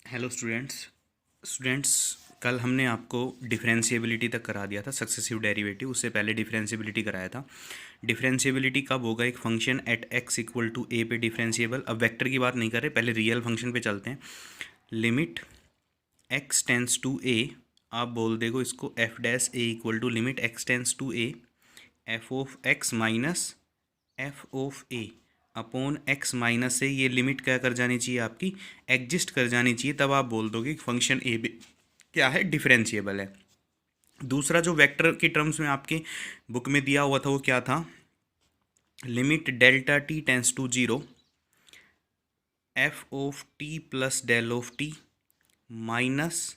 Hello students कल हमने आपको डिफरेंशिएबिलिटी तक करा दिया था, सक्सेसिव डेरिवेटिव। उससे पहले डिफरेंशिएबिलिटी कराया था। डिफरेंशिएबिलिटी कब होगा? एक function at X equal to A पे डिफरेंशिएबल। अब वेक्टर की बात नहीं कर रहे, पहले रियल फंक्शन पे चलते हैं। Limit x tends to a, आप बोल देगो इसको f dash a equal to limit x tends to a f of x minus F of A upon x minus से। ये लिमिट क्या कर जानी चाहिए आपकी? एग्जिस्ट कर जानी चाहिए। तब आप बोल दोगे कि फंक्शन ए क्या है, डिफरेंशिएबल है। दूसरा जो वेक्टर की टर्म्स में आपके बुक में दिया हुआ था वो क्या था? Limit delta T tends to zero F of T plus del of T minus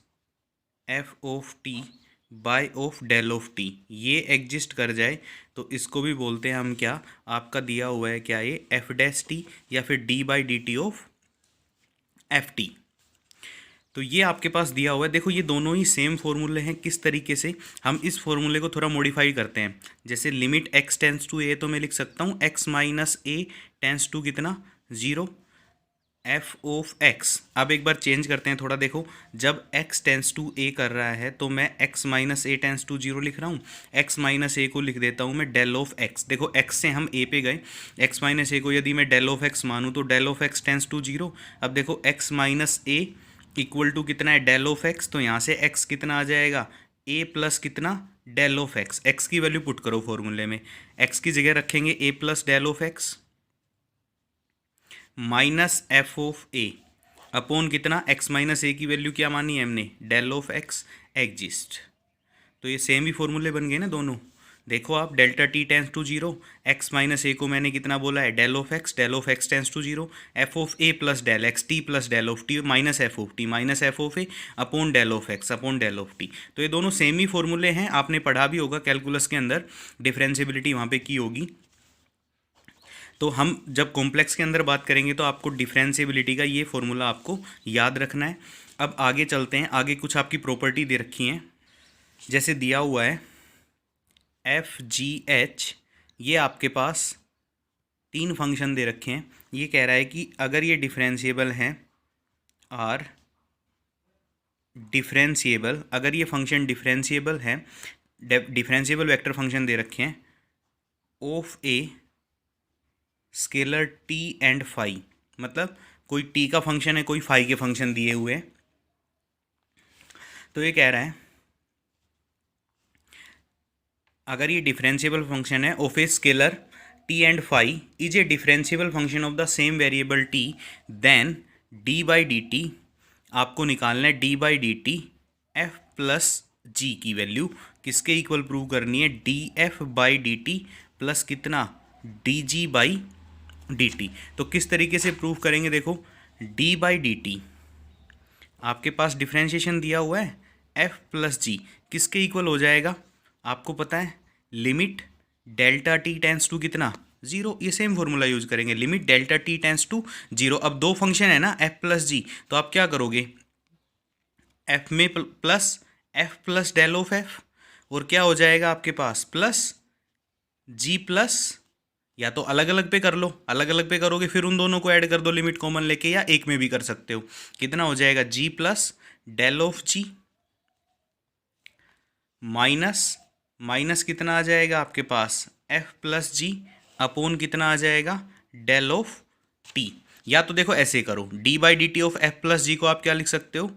F of t by of del of t. ये एग्जिस्ट कर जाए तो इसको भी बोलते हैं हम क्या? आपका दिया हुआ है क्या ये? एफ डैश टी या फिर D by D T of F T. तो ये आपके पास दिया हुआ है। देखो ये दोनों ही सेम फॉर्मूले हैं। किस तरीके से हम इस फॉर्मूले को थोड़ा मॉडिफाई करते हैं। जैसे limit x tends to A, तो मैं लिख सकता हूँ X minus A tends to कितना? Zero F of X. अब एक बार चेंज करते हैं थोड़ा। देखो जब एक्स टेंस टू ए कर रहा है तो मैं x minus A tends to zero लिख रहा हूँ। एक्स माइनस ए को लिख देता हूँ मैं डेल ऑफ एक्स। देखो एक्स से हम ए पे गए, एक्स माइनस ए को यदि मैं डेल ऑफ एक्स मानूँ तो del of X tends to zero. अब देखो X minus A equal to कितना है? Del of X. तो यहाँ से एक्स कितना आ जाएगा? ए प्लस कितना? Del of X. एक्स की वैल्यू पुट करो फॉर्मूले में। एक्स की जगह रखेंगे A plus del of x minus F of A upon कितना? एक्स माइनस ए की वैल्यू क्या मानी है हमने? Del of X exist. तो ये सेम ही फॉर्मूले बन गए ना दोनों। देखो आप, delta T tends to zero, X minus A को मैंने कितना बोला है? Del of X tends to zero, F of A plus del X T plus del of T minus F of A upon del of X upon del of T. तो ये दोनों same ही फॉर्मूले हैं। आपने पढ़ा भी होगा कैलकुलस के अंदर, डिफरेंशिएबिलिटी वहाँ पे की होगी। तो हम जब कॉम्प्लेक्स के अंदर बात करेंगे तो आपको डिफरेंशिएबिलिटी का ये फॉर्मूला आपको याद रखना है। अब आगे चलते हैं। आगे कुछ आपकी प्रॉपर्टी दे रखी हैं। जैसे दिया हुआ है एफ जी एच, ये आपके पास तीन फंक्शन दे रखे हैं। ये कह रहा है कि अगर ये डिफरेंशिएबल हैं आर डिफरेंशिएबल, अगर ये फंक्शन डिफरेंशिएबल है, डिफरेंशिएबल वेक्टर फंक्शन दे रखे हैं of a scalar T and phi. मतलब कोई टी का फंक्शन है, कोई फाई के फंक्शन दिए हुए हैं। तो ये कह रहा है अगर ये डिफरेंशिएबल फंक्शन है of a scalar T and phi is a differentiable function of the same variable T, then D by D T आपको निकालना है। D by D T F plus G की वैल्यू किसके इक्वल प्रूव करनी है? D F by D T plus कितना? D G by D T. तो किस तरीके से प्रूव करेंगे? देखो डी बाई डी टी आपके पास डिफ्रेंशिएशन दिया हुआ है, एफ प्लस जी किसके इक्वल हो जाएगा? आपको पता है limit delta T tends to कितना? जीरो। ये सेम फॉर्मूला यूज करेंगे, limit delta T tends to zero. अब दो फंक्शन है ना एफ प्लस जी, तो आप क्या करोगे? एफ में plus f plus del of f, और क्या हो जाएगा आपके पास? प्लस जी प्लस, या तो अलग अलग पे कर लो, अलग अलग पे करोगे फिर उन दोनों को ऐड कर दो लिमिट कॉमन लेके, या एक में भी कर सकते हो। कितना हो जाएगा? G plus del of G minus minus कितना आ जाएगा आपके पास? एफ प्लस जी अपोन कितना आ जाएगा? Del of T. या तो देखो ऐसे करो, D by D T of F plus G को आप क्या लिख सकते हो?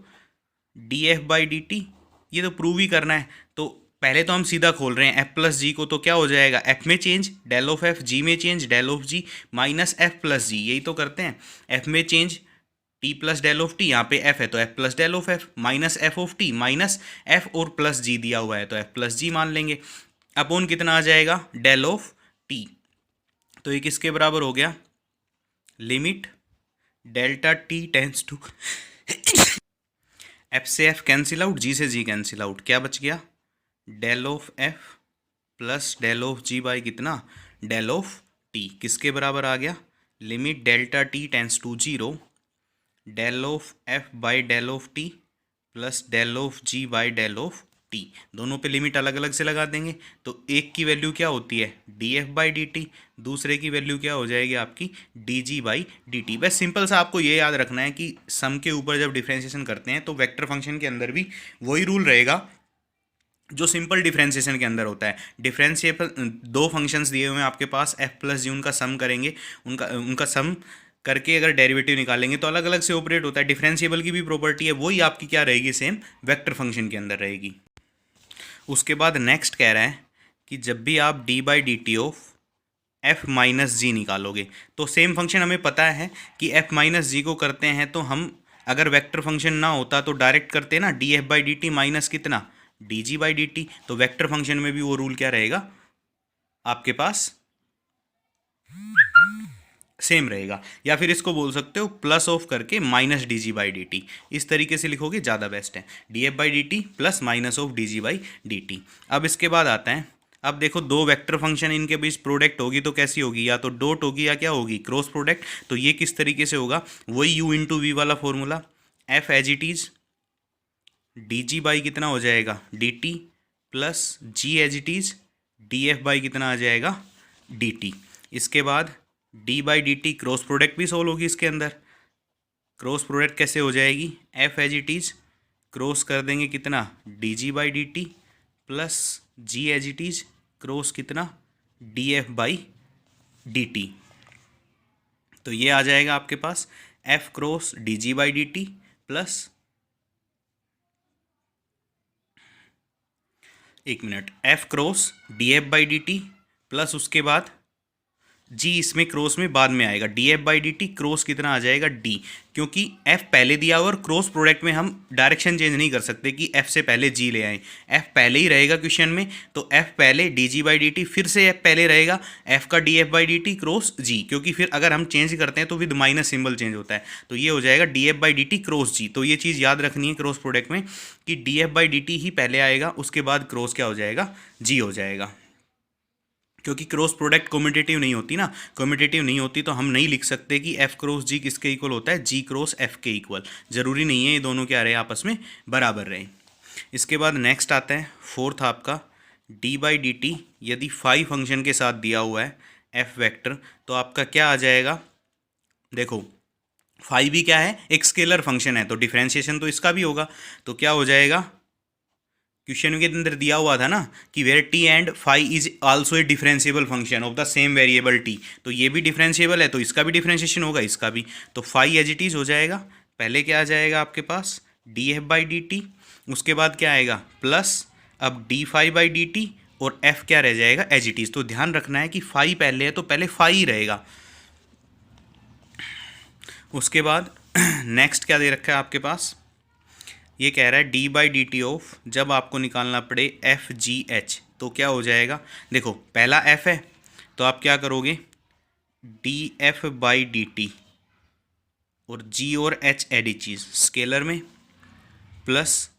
D F by D T. ये तो प्रूव ही करना है, तो पहले तो हम सीधा खोल रहे हैं एफ प्लस जी को। तो क्या हो जाएगा? एफ में change del of F, G में change del of G minus F plus G. यही तो करते हैं। एफ में change T plus del of T, यहाँ पे एफ है तो F plus del of F minus F of T minus F और प्लस जी दिया हुआ है तो एफ प्लस जी मान लेंगे। अपोन कितना आ जाएगा? Del of T. तो ये किसके बराबर हो गया? Limit delta T tends to, F से एफ कैंसिल आउट, जी से जी कैंसिल आउट, क्या बच गया? Del of F plus del of G by कितना? Del of T. किसके बराबर आ गया? Limit delta T tends to zero del of F by del of T plus del of G by del of T, दोनों पे limit अलग अलग से लगा देंगे। तो एक की वैल्यू क्या होती है D F by D T, दूसरे की वैल्यू क्या हो जाएगी आपकी D G by D T. बस सिंपल सा आपको ये याद रखना है कि सम के ऊपर जब डिफ्रेंशिएशन करते हैं तो वेक्टर फंक्शन के अंदर भी वही रूल रहेगा जो सिंपल डिफरेंशिएशन के अंदर होता है। डिफरेंशिएबल दो फंक्शंस दिए हुए हैं आपके पास, एफ प्लस जी, उनका सम करेंगे, उनका सम करके अगर डेरिवेटिव निकालेंगे तो अलग अलग से ऑपरेट होता है। डिफरेंशिएबल की भी प्रॉपर्टी है, वही आपकी क्या रहेगी, सेम वेक्टर फंक्शन के अंदर रहेगी। उसके बाद नेक्स्ट कह रहा है कि जब भी आप D by D T of F minus G निकालोगे तो सेम फंक्शन हमें पता है कि एफ माइनस जी को करते हैं तो हम अगर वेक्टर फंक्शन ना होता तो डायरेक्ट करते ना D F by D T minus कितना D G by D T. तो वेक्टर फंक्शन में भी वो रूल क्या रहेगा आपके पास, सेम रहेगा। या फिर इसको बोल सकते हो प्लस ऑफ करके minus D G by D T, इस तरीके से लिखोगे ज़्यादा बेस्ट है, D F by D T plus minus of D G by D T. अब इसके बाद आता है, अब देखो दो वेक्टर फंक्शन इनके बीच प्रोडक्ट होगी तो कैसी होगी, या तो डॉट होगी या क्या होगी क्रॉस प्रोडक्ट। तो ये किस तरीके से होगा, वही यू इंटू वी वाला formula, f as it is d ji by कितना हो जाएगा d T plus g as it is d F by कितना आ जाएगा डी टी। इसके बाद d by D T cross product भी सोल्व होगी इसके अंदर, क्रॉस प्रोडक्ट कैसे हो जाएगी, f as it is cross कर देंगे कितना D G by D T plus g as it is cross कितना D F by D T. तो ये आ जाएगा आपके पास F cross D ji by D T plus, एक minute, F cross D F by D T plus उसके बाद जी इसमें क्रॉस में बाद में आएगा D F by D T cross कितना आ जाएगा डी, क्योंकि एफ पहले दिया हुआ और क्रॉस प्रोडक्ट में हम डायरेक्शन चेंज नहीं कर सकते कि एफ से पहले जी ले आए, एफ पहले ही रहेगा क्वेश्चन में। तो एफ पहले D ji by D T, फिर से एफ पहले रहेगा, एफ का D F by D T cross G, क्योंकि फिर अगर हम चेंज करते हैं तो विद माइनस सिंबल चेंज होता है। तो ये हो जाएगा D F by D T cross G. तो ये चीज़ याद रखनी है क्रॉस प्रोडक्ट में कि D F by D T ही पहले आएगा, उसके बाद क्रॉस क्या हो जाएगा जी हो जाएगा, क्योंकि क्रॉस प्रोडक्ट कम्यूटेटिव नहीं होती ना, कम्यूटेटिव नहीं होती तो हम नहीं लिख सकते कि एफ क्रॉस जी किसके इक्वल होता है, जी क्रॉस एफ के इक्वल। ज़रूरी नहीं है ये दोनों क्या रहे आपस में बराबर रहे। इसके बाद नेक्स्ट आता है फोर्थ आपका डी बाई डी टी, यदि फाई फंक्शन के साथ दिया हुआ है एफ वेक्टर तो आपका क्या आ जाएगा, देखो फाई भी क्या है एक स्केलर फंक्शन है तो डिफरेंशिएशन तो इसका भी होगा। तो क्या हो जाएगा, क्वेश्चन के अंदर दिया हुआ था ना कि where t and phi is also a differentiable function of the same variable t, तो ये भी डिफरेंशिएबल है तो इसका भी डिफरेंशिएशन होगा, इसका भी। तो फाई एज इट इज हो जाएगा, पहले क्या आ जाएगा आपके पास D F by D T, उसके बाद क्या आएगा प्लस अब D phi by D T और एफ क्या रह जाएगा एज इट इज। तो ध्यान रखना है कि फाई पहले है तो पहले फाई ही रहेगा। उसके बाद नेक्स्ट क्या दे रखा है आपके पास, ये कह रहा है D by D T of, जब आपको निकालना पड़े एफ जी एच तो क्या हो जाएगा, देखो पहला एफ है तो आप क्या करोगे d F by D T और जी और एच एडी चीज़ स्केलर में plus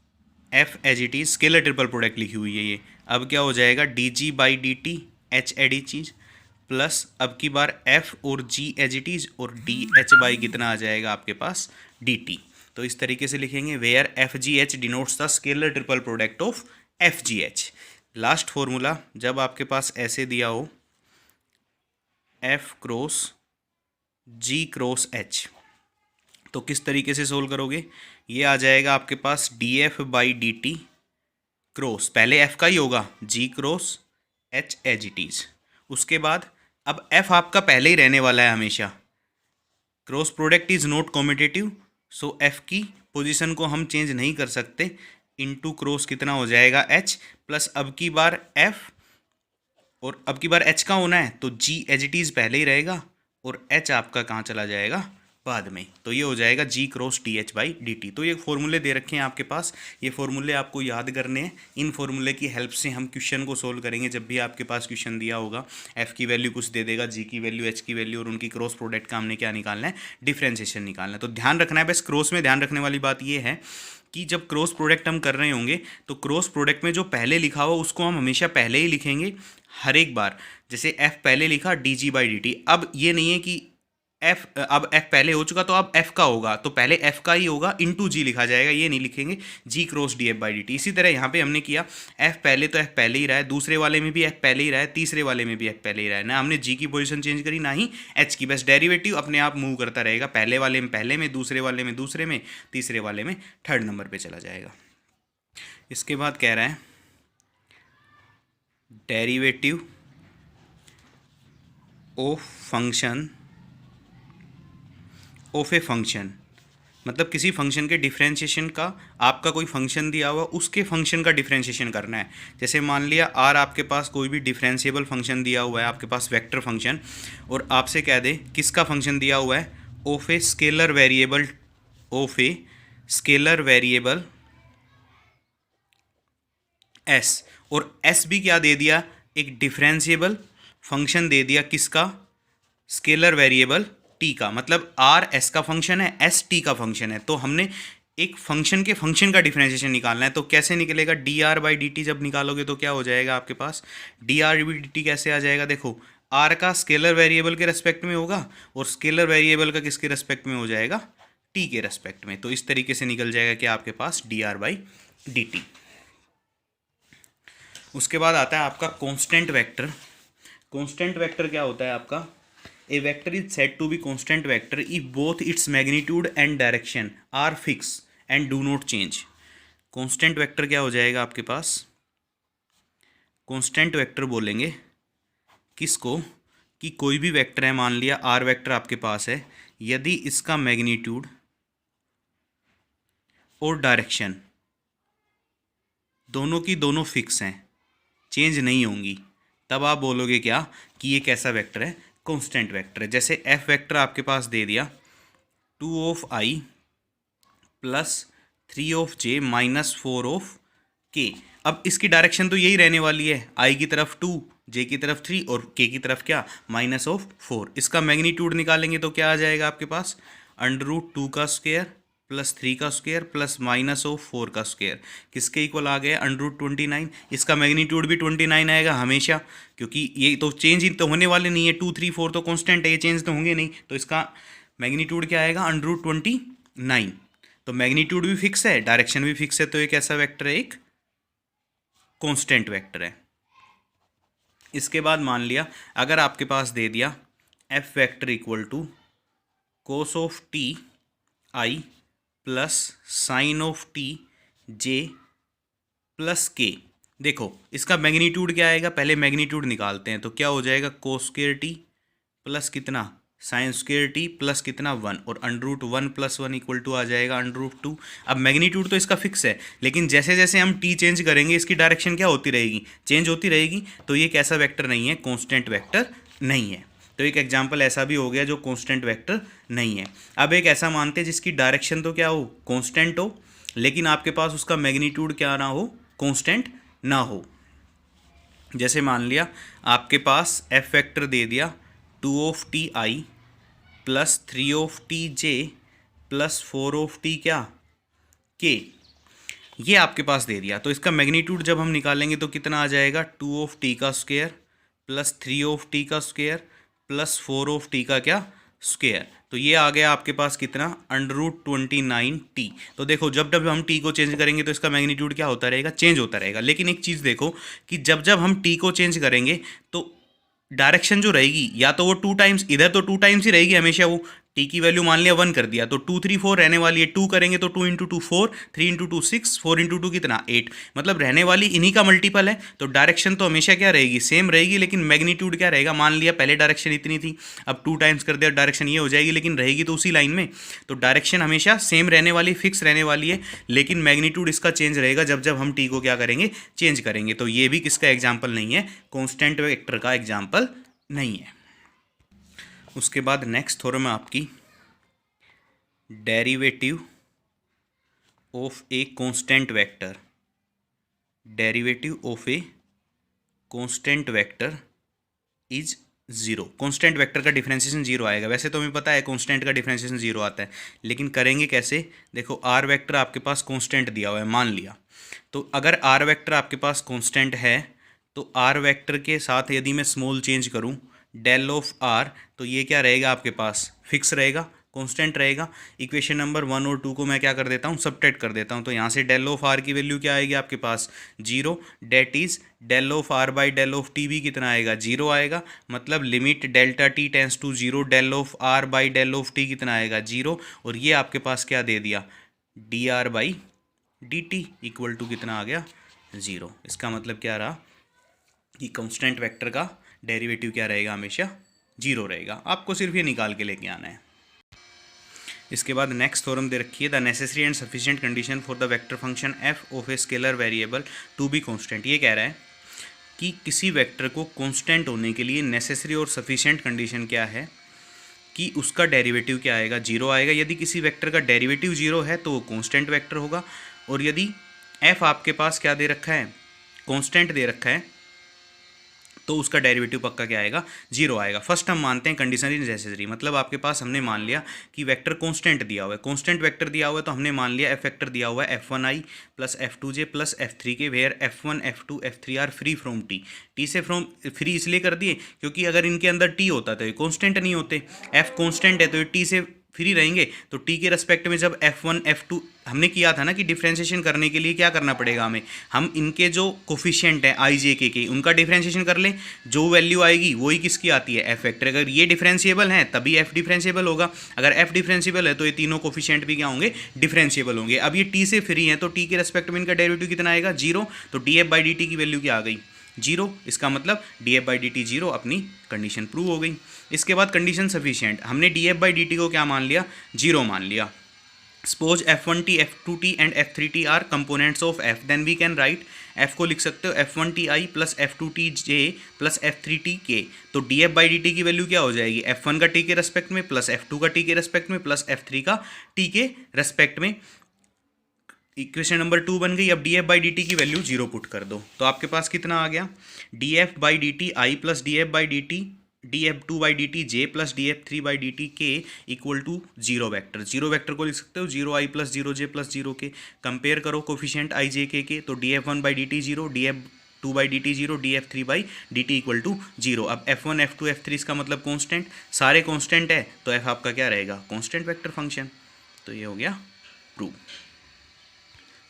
f h e t, scalar triple product लिखी हुई है ये। अब क्या हो जाएगा d ji by D t h एडी चीज़ प्लस अब की बार एफ और जी एच ई टीज और डी एच बाई कितना आ जाएगा आपके पास डी टी। तो इस तरीके से लिखेंगे where f g h denotes the scalar triple product of F g h. Last formula जब आपके पास ऐसे दिया हो f cross g cross h तो किस तरीके से सोल्व करोगे, ये आ जाएगा आपके पास D F by D T cross, पहले एफ का ही होगा G cross H H is, उसके बाद अब एफ आपका पहले ही रहने वाला है हमेशा, cross product is not commutative so F की पोजीशन को हम चेंज नहीं कर सकते, इनटू क्रॉस कितना हो जाएगा एच प्लस अब की बार एफ और अब की बार एच का होना है तो जी एच इट इज पहले ही रहेगा और एच आपका कहाँ चला जाएगा बाद में। तो ये हो जाएगा G cross D H by D T. तो ये फॉर्मूले दे रखे हैं आपके पास, ये फॉर्मूले आपको याद करने हैं। इन फॉर्मूले की हेल्प से हम क्वेश्चन को सोल्व करेंगे। जब भी आपके पास क्वेश्चन दिया होगा एफ की वैल्यू कुछ दे देगा, जी की वैल्यू, एच की वैल्यू और उनकी क्रॉस प्रोडक्ट का हमने क्या निकालना है, डिफ्रेंशिएशन निकालना है। तो ध्यान रखना है, बस क्रॉस में ध्यान रखने वाली बात ये है कि जब क्रॉस प्रोडक्ट हम कर रहे होंगे तो क्रॉस प्रोडक्ट में जो पहले लिखा हो उसको हम हमेशा पहले ही लिखेंगे हर एक बार। जैसे एफ पहले लिखा D G by D T, अब ये नहीं है कि एफ, अब एफ पहले हो चुका तो अब एफ का होगा, तो पहले एफ का ही होगा इनटू जी लिखा जाएगा, ये नहीं लिखेंगे जी cross D F by D T. इसी तरह यहाँ पे हमने किया एफ पहले, तो एफ पहले ही रहा है, दूसरे वाले में भी एफ पहले ही रहा है, तीसरे वाले में भी एफ पहले ही रहा है ना, हमने जी की पोजीशन चेंज करी ना ही एच की, बस डेरिवेटिव अपने आप मूव करता रहेगा, पहले वाले में पहले में, दूसरे वाले में दूसरे में, तीसरे वाले में थर्ड नंबर पे चला जाएगा। इसके बाद कह रहा है derivative of function of a function, मतलब किसी फंक्शन के डिफ्रेंशिएशन का, आपका कोई फंक्शन दिया हुआ उसके फंक्शन का डिफ्रेंशिएशन करना है। जैसे मान लिया आर आपके पास कोई भी डिफरेंशिएबल फंक्शन दिया हुआ है, आपके पास वेक्टर फंक्शन, और आपसे कह दे किसका फंक्शन दिया हुआ है, of a scalar variable, of a scalar variable S, और एस भी क्या दे दिया, एक डिफरेंशिएबल फंक्शन दे दिया, किसका, स्केलर वेरिएबल टी का, मतलब आर एस का फंक्शन है, एस टी का फंक्शन है, तो हमने एक फंक्शन के फंक्शन का डिफरेंशिएशन निकालना है। तो कैसे निकलेगा, D are by D T जब निकालोगे तो क्या हो जाएगा आपके पास, D are by D T कैसे आ जाएगा, देखो आर का स्केलर वेरिएबल के रेस्पेक्ट में होगा और स्केलर वेरिएबल का किसके रेस्पेक्ट में हो जाएगा, टी के रेस्पेक्ट में, तो इस तरीके से निकल जाएगा कि आपके पास D are by D T. उसके बाद आता है आपका कांस्टेंट वेक्टर। कांस्टेंट वेक्टर क्या होता है आपका, a vector is said to be constant vector if both its magnitude and direction are fix and do not change. Constant vector क्या हो जाएगा आपके पास, कांस्टेंट वेक्टर बोलेंगे किसको, कि कोई भी वेक्टर है, मान लिया आर वेक्टर आपके पास है, यदि इसका मैग्नीट्यूड और डायरेक्शन दोनों की दोनों फिक्स हैं, चेंज नहीं होंगी, तब आप बोलोगे क्या कि ये कैसा वेक्टर है, कांस्टेंट वेक्टर है। जैसे एफ वेक्टर आपके पास दे दिया 2 of I plus 3 of J minus 4 of के, अब इसकी डायरेक्शन तो यही रहने वाली है, आई की तरफ 2, जे की तरफ 3 और के की तरफ क्या, माइनस ऑफ 4। इसका मैग्नीट्यूड निकालेंगे तो क्या आ जाएगा आपके पास, अंडर रूट 2 का स्क्वायर प्लस 3 का स्क्वायर प्लस माइनस ऑफ 4 का स्क्वायर, किसके इक्वल आ गया, अंडर रूट 29। इसका मैग्नीट्यूड भी 29 आएगा हमेशा, क्योंकि ये तो चेंज ही तो होने वाले नहीं है, 2 3 4 तो कांस्टेंट है, ये चेंज तो होंगे नहीं, तो इसका मैग्नीट्यूड क्या आएगा, अंडर रूट 29। तो मैग्नीट्यूड भी फिक्स है, डायरेक्शन भी फिक्स है, तो एक ऐसा वेक्टर है, एक कांस्टेंट वेक्टर है। इसके बाद मान लिया अगर आपके पास दे दिया f vector equal to cos of t i plus sine of t j plus k, देखो इसका मैग्नीट्यूड क्या आएगा, पहले मैग्नीट्यूड निकालते हैं, तो क्या हो जाएगा, कोस स्क्वायर टी प्लस कितना, साइन स्क्वायर टी प्लस कितना 1, और under root 1 plus 1 equal to आ जाएगा अंडर रूट 2। अब मैग्नीट्यूड तो इसका फिक्स है, लेकिन जैसे जैसे हम टी चेंज करेंगे इसकी डायरेक्शन क्या होती रहेगी, चेंज होती रहेगी, तो ये कैसा वेक्टर नहीं है, कांस्टेंट वेक्टर नहीं है। तो एक एग्जाम्पल ऐसा भी हो गया जो कांस्टेंट वेक्टर नहीं है। अब एक ऐसा मानते हैं जिसकी डायरेक्शन तो क्या हो, कांस्टेंट हो, लेकिन आपके पास उसका मैग्नीट्यूड क्या ना हो, कांस्टेंट ना हो। जैसे मान लिया आपके पास एफ वेक्टर दे दिया 2 of t i plus 3 of t j plus 4 of T क्या, के, ये आपके पास दे दिया, तो इसका मैग्नीट्यूड जब हम निकालेंगे तो कितना आ जाएगा, 2 ऑफ टी का स्क्वायर प्लस 3 ऑफ टी का स्क्वायर प्लस 4 ऑफ टी का क्या, स्क्वायर, तो ये आ गया आपके पास कितना, अंडर रूट 29 टी। तो देखो जब जब हम टी को चेंज करेंगे तो इसका मैग्नीट्यूड क्या होता रहेगा, चेंज होता रहेगा। लेकिन एक चीज़ देखो कि जब जब हम टी को चेंज करेंगे तो डायरेक्शन जो रहेगी, या तो वो 2 टाइम्स, इधर तो 2 टाइम्स ही रहेगी हमेशा, वो टी की वैल्यू मान लिया 1 कर दिया तो 2 3 4 रहने वाली है, 2 करेंगे तो 2 इंटू 2 4, 3 इंटू 2 6, 4 इंटू 2 कितना 8, मतलब रहने वाली इन्हीं का मल्टीपल है। तो डायरेक्शन तो हमेशा क्या रहेगी, सेम रहेगी, लेकिन मैग्नीट्यूड क्या रहेगा, मान लिया पहले डायरेक्शन इतनी थी, अब 2 टाइम्स कर दिया डायरेक्शन ये हो जाएगी, लेकिन रहेगी तो उसी लाइन में। तो डायरेक्शन हमेशा सेम रहने वाली, फिक्स रहने वाली है, लेकिन मैग्नीट्यूड इसका चेंज रहेगा जब जब हम टी को क्या करेंगे, चेंज करेंगे। तो ये भी किसका एग्जाम्पल नहीं है, कॉन्स्टेंट वेक्टर का एग्जाम्पल नहीं है। उसके बाद नेक्स्ट थ्योरम है आपकी derivative of a constant vector, derivative of a constant vector is zero. Constant vector का डिफरेंशिएशन जीरो आएगा, वैसे तो हमें पता है कांस्टेंट का डिफरेंशिएशन जीरो आता है, लेकिन करेंगे कैसे, देखो आर वेक्टर आपके पास कांस्टेंट दिया हुआ है मान लिया, तो अगर आर वेक्टर आपके पास कांस्टेंट है तो आर वेक्टर के साथ यदि मैं स्मॉल चेंज करूं, डेल ऑफ आर, तो ये क्या रहेगा आपके पास, फिक्स रहेगा, कांस्टेंट रहेगा। इक्वेशन नंबर 1 और 2 को मैं क्या कर देता हूँ, सबट्रैक्ट कर देता हूँ, तो यहाँ से डेल ऑफ आर की वैल्यू क्या आएगी आपके पास, 0, that is del of r by del of t भी कितना आएगा, 0 आएगा। मतलब limit delta T tends to 0 del of r by del of t कितना आएगा, 0। और ये आपके पास क्या दे दिया, d are by D t equal to कितना आ गया, 0। इसका मतलब क्या रहा कि कांस्टेंट वेक्टर का डेरिवेटिव क्या रहेगा, हमेशा 0 रहेगा। आपको सिर्फ ये निकाल के लेके आना है। इसके बाद नेक्स्ट थ्योरम दे रखी है, the necessary and sufficient condition for the vector function f of a scalar variable to be constant. ये कह रहा है कि किसी वेक्टर को कांस्टेंट होने के लिए नेसेसरी और सफिशिएंट कंडीशन क्या है कि उसका डेरिवेटिव क्या आएगा, 0 आएगा। यदि किसी वेक्टर का डेरिवेटिव 0 है तो वो कांस्टेंट वेक्टर होगा। और यदि एफ आपके पास क्या दे रखा है, कांस्टेंट दे रखा है, तो उसका डेरिवेटिव पक्का क्या आएगा, 0 आएगा। फर्स्ट हम मानते हैं कंडीशन इज नेसेसरी, मतलब आपके पास हमने मान लिया कि वेक्टर कांस्टेंट दिया हुआ है, कांस्टेंट वेक्टर दिया हुआ है, तो हमने मान लिया एफ वेक्टर दिया हुआ है f1i plus f2j plus f3 k, where f1 f2 f3 are free from t. T से फ्रॉम फ्री इसलिए कर दिए क्योंकि अगर इनके अंदर टी होता तो ये कांस्टेंट नहीं होते, f कांस्टेंट है तो ये टी से फ्री रहेंगे। तो टी के रेस्पेक्ट में जब f1 f2 हमने किया था ना कि डिफ्रेंशिएशन करने के लिए क्या करना पड़ेगा हमें, हम इनके जो कोफिशिएंट है आई जे के उनका डिफ्रेंशिएशन कर लें, जो वैल्यू आएगी वही किसकी आती है, एफ वेक्टर। अगर ये डिफरेंशिएबल है तभी एफ डिफरेंशिएबल होगा, अगर एफ डिफरेंशिएबल है तो ये तीनों कोफिशिएंट भी क्या होंगे, डिफरेंशिएबल होंगे। अब ये टी से फ्री है तो टी के रेस्पेक्ट में इनका डेरिवेटिव कितना आएगा, 0। तो d F by D T की वैल्यू क्या आ गई, 0। इसका मतलब D F by D t 0, अपनी कंडीशन प्रूव हो गई। इसके बाद कंडीशन सफिशिएंट, हमने D F by D T को क्या मान लिया, 0 मान लिया। Suppose f1t f2t and f3t are components of f, then we can write f को लिख सकते हो f1ti plus f2tj plus f3tk। तो df बाई dt की वैल्यू क्या हो जाएगी, f1 का t के रेस्पेक्ट में प्लस f2 का t के रेस्पेक्ट में प्लस f3 का t के रेस्पेक्ट में। इक्वेशन नंबर 2 बन गई। अब D F by D T की वैल्यू 0 पुट कर दो तो आपके पास कितना आ गया, D F by D T i plus D F by D T D f two by D T j plus D f three by D T के equal to 0 vector. 0 vector को लिख सकते हो 0 आई प्लस 0 जे plus 0 के। Compare करो coefficient आई j k, तो d f one by D t 0, d f two by D t 0, d f three by D t equal to 0। अब f1 f2 f3 इसका मतलब कॉन्स्टेंट, सारे कॉन्स्टेंट है तो f आपका क्या रहेगा, कॉन्स्टेंट वेक्टर फंक्शन। तो ये हो गया प्रूव।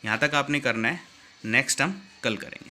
यहाँ तक आपने करना है, नेक्स्ट हम कल करेंगे।